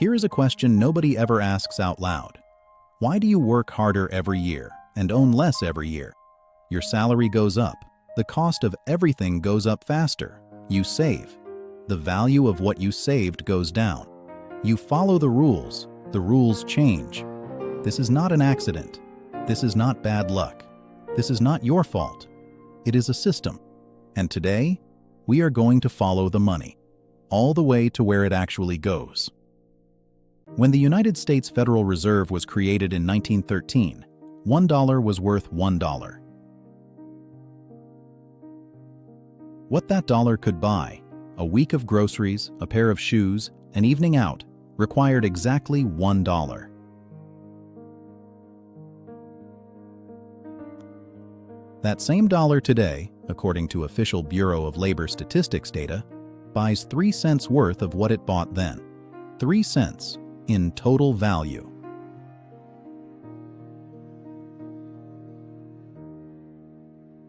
Here is a question nobody ever asks out loud. Why do you work harder every year and own less every year? Your salary goes up. The cost of everything goes up faster. You save. The value of what you saved goes down. You follow the rules change. This is not an accident. This is not bad luck. This is not your fault. It is a system. And today, we are going to follow the money, all the way to where it actually goes. When the United States Federal Reserve was created in 1913, $1 was worth $1. What that dollar could buy, a week of groceries, a pair of shoes, an evening out, required exactly $1. That same dollar today, according to official Bureau of Labor Statistics data, buys 3 cents worth of what it bought then. 3 cents in total value.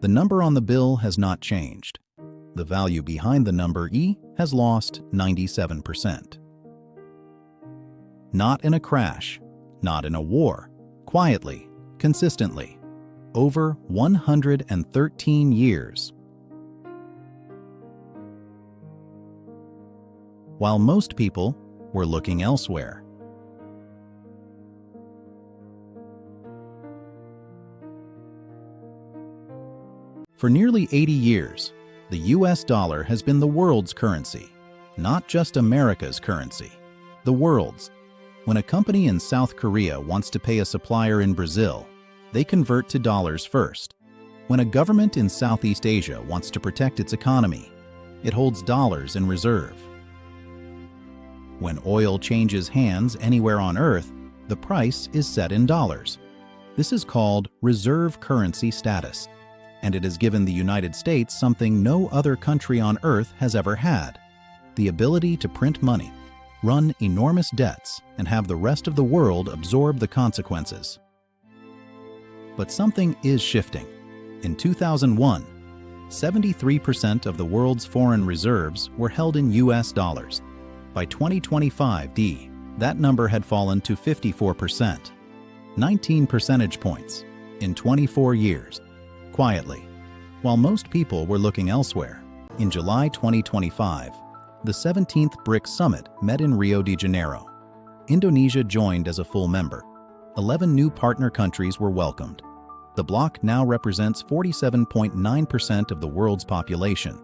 The number on the bill has not changed. The value behind the number E has lost 97%. Not in a crash, not in a war, quietly, consistently, over 113 years. While most people were looking elsewhere. For nearly 80 years, the US dollar has been the world's currency, not just America's currency, the world's. When a company in South Korea wants to pay a supplier in Brazil, they convert to dollars first. When a government in Southeast Asia wants to protect its economy, it holds dollars in reserve. When oil changes hands anywhere on Earth, the price is set in dollars. This is called reserve currency status, and it has given the United States something no other country on Earth has ever had: the ability to print money, run enormous debts, and have the rest of the world absorb the consequences. But something is shifting. In 2001, 73% of the world's foreign reserves were held in US dollars. By 2025, that number had fallen to 54%, 19 percentage points in 24 years, quietly. While most people were looking elsewhere, in July 2025, the 17th BRICS Summit met in Rio de Janeiro. Indonesia joined as a full member. 11 new partner countries were welcomed. The bloc now represents 47.9% of the world's population.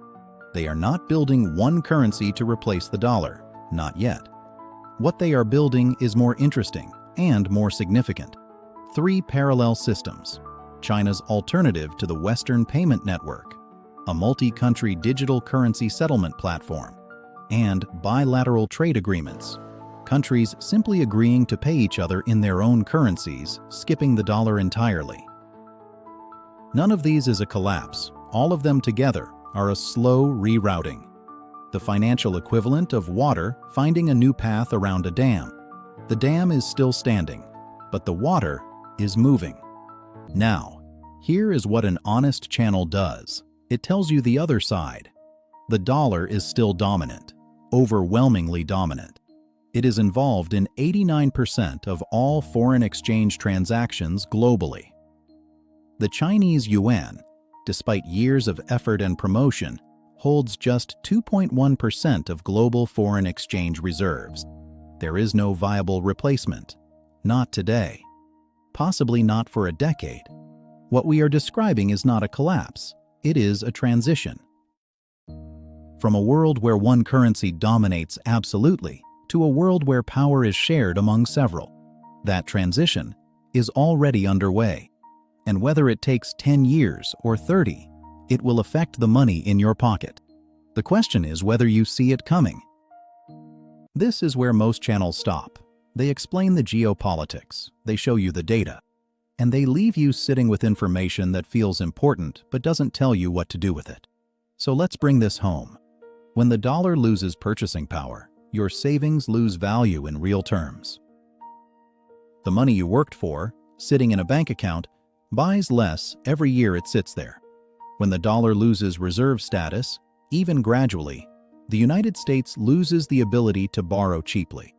They are not building one currency to replace the dollar, not yet. What they are building is more interesting and more significant. 3 parallel systems: China's alternative to the Western payment network, a multi-country digital currency settlement platform, and bilateral trade agreements, countries simply agreeing to pay each other in their own currencies, skipping the dollar entirely. None of these is a collapse. All of them together are a slow rerouting. The financial equivalent of water finding a new path around a dam. The dam is still standing, but the water is moving. Now, here is what an honest channel does. It tells you the other side. The dollar is still dominant, overwhelmingly dominant. It is involved in 89% of all foreign exchange transactions globally. The Chinese yuan, despite years of effort and promotion, holds just 2.1% of global foreign exchange reserves. There is no viable replacement. Not today. Possibly not for a decade. What we are describing is not a collapse. It is a transition. From a world where one currency dominates absolutely to a world where power is shared among several. That transition is already underway. And whether it takes 10 years or 30, it will affect the money in your pocket. The question is whether you see it coming. This is where most channels stop. They explain the geopolitics, they show you the data, and they leave you sitting with information that feels important but doesn't tell you what to do with it. So let's bring this home. When the dollar loses purchasing power, your savings lose value in real terms. The money you worked for, sitting in a bank account, buys less every year it sits there. When the dollar loses reserve status, even gradually, the United States loses the ability to borrow cheaply.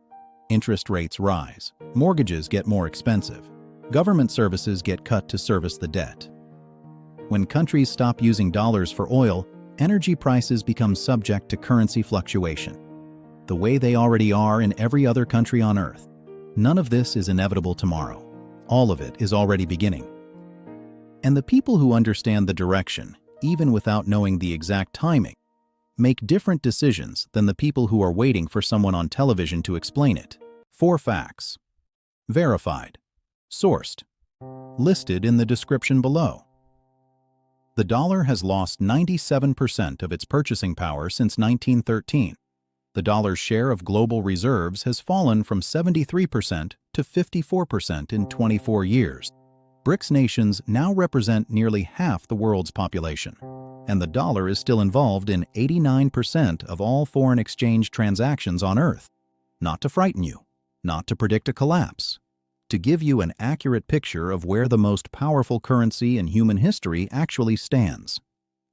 Interest rates rise, mortgages get more expensive, government services get cut to service the debt. When countries stop using dollars for oil, energy prices become subject to currency fluctuation, the way they already are in every other country on Earth. None of this is inevitable tomorrow. All of it is already beginning. And the people who understand the direction, even without knowing the exact timing, make different decisions than the people who are waiting for someone on television to explain it. 4 facts. Verified. Sourced. Listed in the description below. The dollar has lost 97% of its purchasing power since 1913. The dollar's share of global reserves has fallen from 73% to 54% in 24 years. BRICS nations now represent nearly half the world's population, and the dollar is still involved in 89% of all foreign exchange transactions on Earth. Not to frighten you, not to predict a collapse, to give you an accurate picture of where the most powerful currency in human history actually stands,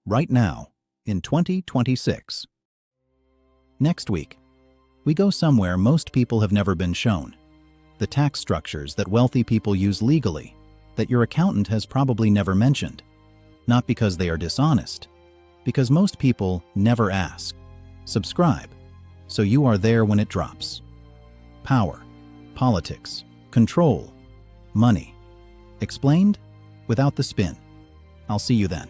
right now, in 2026. Next week, we go somewhere most people have never been shown. The tax structures that wealthy people use legally, that your accountant has probably never mentioned. Not because they are dishonest, because most people never ask. Subscribe, so you are there when it drops. Power, politics, control, money. Explained without the spin. I'll see you then.